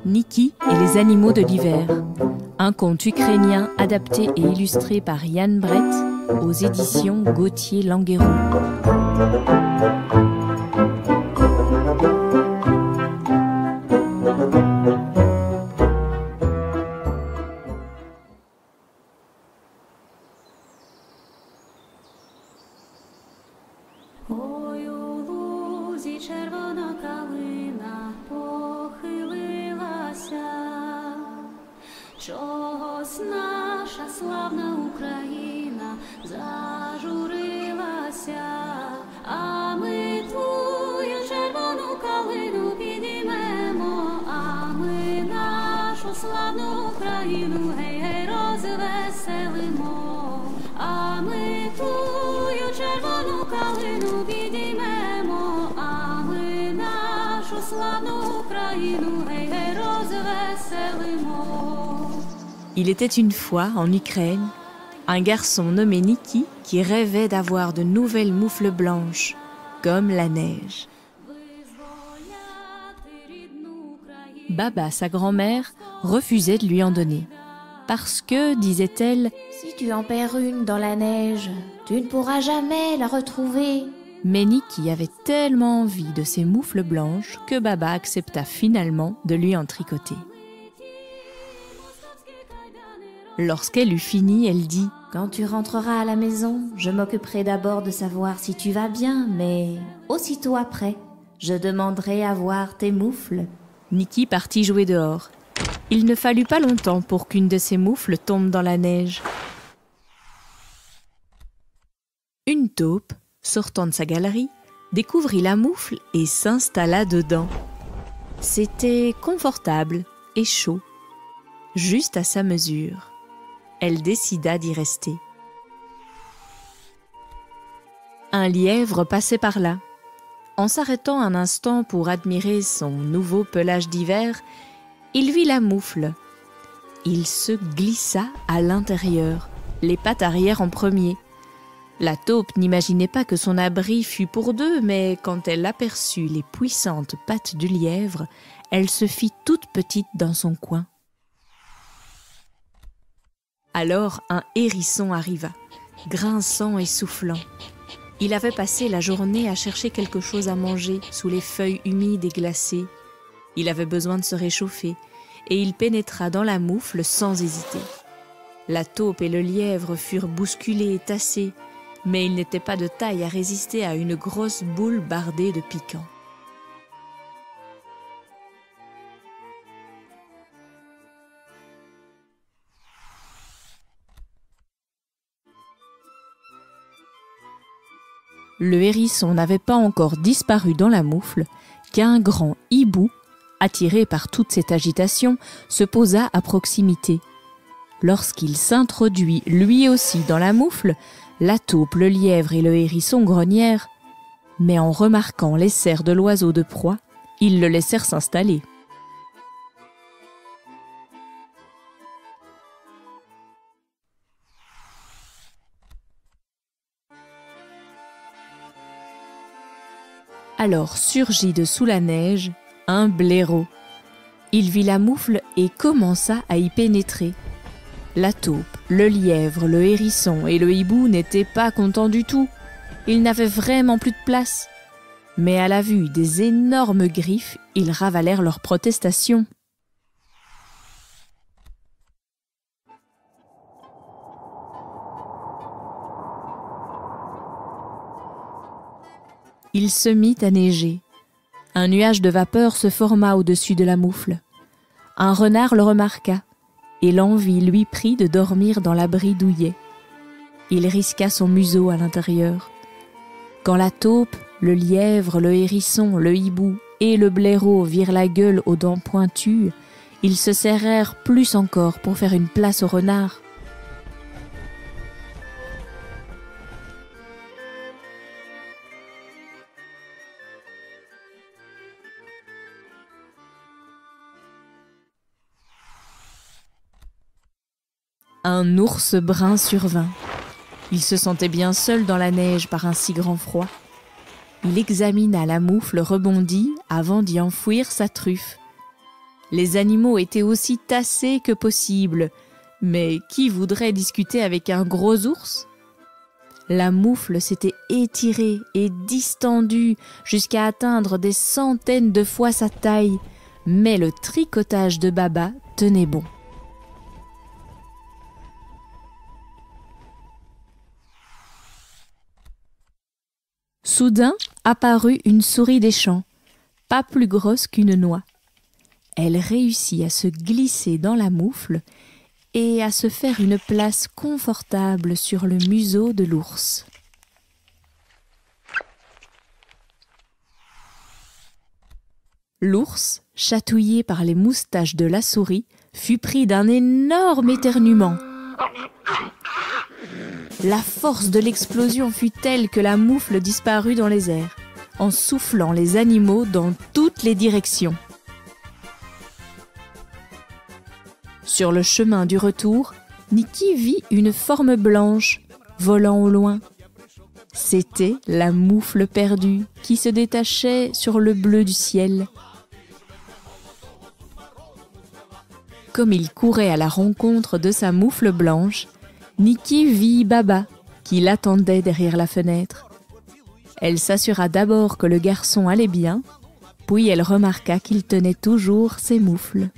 Niki et les animaux de l'hiver. Un conte ukrainien adapté et illustré par Yann Brett aux éditions Gauthier-Languéron. Ой, у лузі червона калина похилилася, чогось наша славна Україна зажурилася, а ми твою червону калину підіймемо, а ми нашу славну Україну гей-гей розвеселимо, а ми твою червону калину підіймемо, а ми нашу славну Україну гей-гей розвеселимо. Il était une fois, en Ukraine, un garçon nommé Niki qui rêvait d'avoir de nouvelles moufles blanches, comme la neige. Baba, sa grand-mère, refusait de lui en donner. Parce que, disait-elle, « Si tu en perds une dans la neige, tu ne pourras jamais la retrouver. » Mais Niki avait tellement envie de ces moufles blanches que Baba accepta finalement de lui en tricoter. Lorsqu'elle eut fini, elle dit « Quand tu rentreras à la maison, je m'occuperai d'abord de savoir si tu vas bien, mais aussitôt après, je demanderai à voir tes moufles. » Niki partit jouer dehors. Il ne fallut pas longtemps pour qu'une de ses moufles tombe dans la neige. Une taupe, sortant de sa galerie, découvrit la moufle et s'installa dedans. C'était confortable et chaud, juste à sa mesure. Elle décida d'y rester. Un lièvre passait par là. En s'arrêtant un instant pour admirer son nouveau pelage d'hiver, il vit la moufle. Il se glissa à l'intérieur, les pattes arrière en premier. La taupe n'imaginait pas que son abri fût pour deux, mais quand elle aperçut les puissantes pattes du lièvre, elle se fit toute petite dans son coin. Alors un hérisson arriva, grinçant et soufflant. Il avait passé la journée à chercher quelque chose à manger sous les feuilles humides et glacées. Il avait besoin de se réchauffer et il pénétra dans la moufle sans hésiter. La taupe et le lièvre furent bousculés et tassés, mais ils n'étaient pas de taille à résister à une grosse boule bardée de piquants. Le hérisson n'avait pas encore disparu dans la moufle qu'un grand hibou, attiré par toute cette agitation, se posa à proximité. Lorsqu'il s'introduit lui aussi dans la moufle, la taupe, le lièvre et le hérisson grognèrent, mais en remarquant les serres de l'oiseau de proie, ils le laissèrent s'installer. Alors surgit de sous la neige un blaireau. Il vit la moufle et commença à y pénétrer. La taupe, le lièvre, le hérisson et le hibou n'étaient pas contents du tout. Ils n'avaient vraiment plus de place. Mais à la vue des énormes griffes, ils ravalèrent leurs protestations. Il se mit à neiger. Un nuage de vapeur se forma au-dessus de la moufle. Un renard le remarqua, et l'envie lui prit de dormir dans l'abri douillet. Il risqua son museau à l'intérieur. Quand la taupe, le lièvre, le hérisson, le hibou et le blaireau virent la gueule aux dents pointues, ils se serrèrent plus encore pour faire une place au renard. Un ours brun survint. Il se sentait bien seul dans la neige par un si grand froid. Il examina la moufle rebondie avant d'y enfouir sa truffe. Les animaux étaient aussi tassés que possible. Mais qui voudrait discuter avec un gros ours ? La moufle s'était étirée et distendue jusqu'à atteindre des centaines de fois sa taille, mais le tricotage de Baba tenait bon. Soudain apparut une souris des champs, pas plus grosse qu'une noix. Elle réussit à se glisser dans la moufle et à se faire une place confortable sur le museau de l'ours. L'ours, chatouillé par les moustaches de la souris, fut pris d'un énorme éternuement. La force de l'explosion fut telle que la moufle disparut dans les airs, en soufflant les animaux dans toutes les directions. Sur le chemin du retour, Niki vit une forme blanche volant au loin. C'était la moufle perdue qui se détachait sur le bleu du ciel. Comme il courait à la rencontre de sa moufle blanche, Niki vit Baba qui l'attendait derrière la fenêtre. Elle s'assura d'abord que le garçon allait bien, puis elle remarqua qu'il tenait toujours ses moufles.